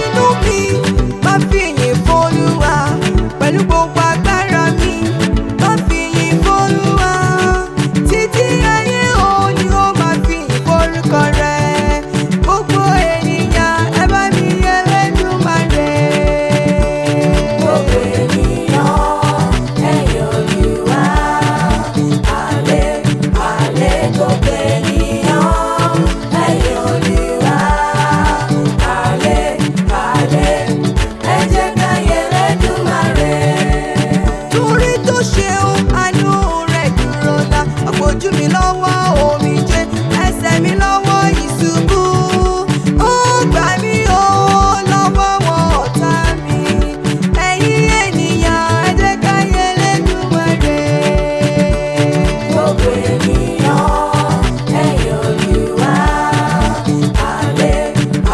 inú mi máa fi ìyìn f'Olúwa, pẹ̀lú gbogbo agbára mi máa fi ìyìn f'Olúwa. Títí ayé òní ó máa fi ìyìn forúkọ rẹ̀. Gbogbo ènìyàn ẹ bá mi yìn Elédùmarè. Gbogbo ènìyàn ẹ yìn Olúwa. Àlè, àlè, gbogbo ènìyàn ẹ yìn Olúwa. Àlè, àlè, ẹ jẹ́ ká yìn Elédùmarè. Torí tó ṣeun, àánú rẹ̀ dúró lá. Ó gbójú mi lọ́wọ́ omijé, ẹsẹ̀ mi lọ́wọ́ ìṣubú. Ó gbà mí ó lọ́wọ́ wọn ọ̀tá mi. Ẹ̀yin ènìyàn ẹ jẹ́ ká yìn Elédùmarè. Gbogbo ènìyàn ẹ yìn Olúwa. Àlè,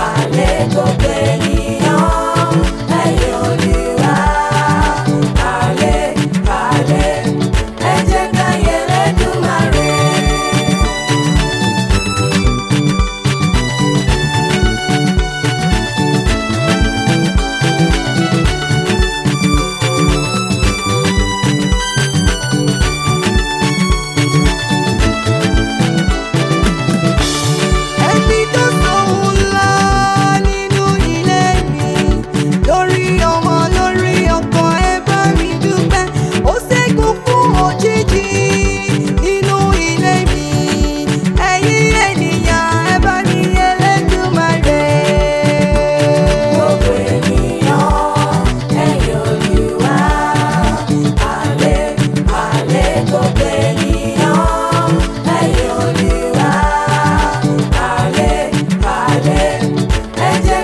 àlè, gbogbo ènìyàn ẹ yìn Olúwa. Àlè, àlè, ẹ jẹ́ ká yìn Elédùmarè. Ẹni tó sóhun ńlá nínú ilé mi, lórí ọmọ lórí ọkọ ẹ bá mi dúpẹ́. Ó ṣẹ́gun fún òjijì nínú ilé mi. Ẹ̀yin ènìyàn ẹ bá mi yìn Elédùmarè. Gbogbo ènìyàn ẹ yìn Olúwa. Àlè, àlè, gbogbo ènìyàn ẹ yìn Olúwa. Àlè, àlè, ẹ jẹ́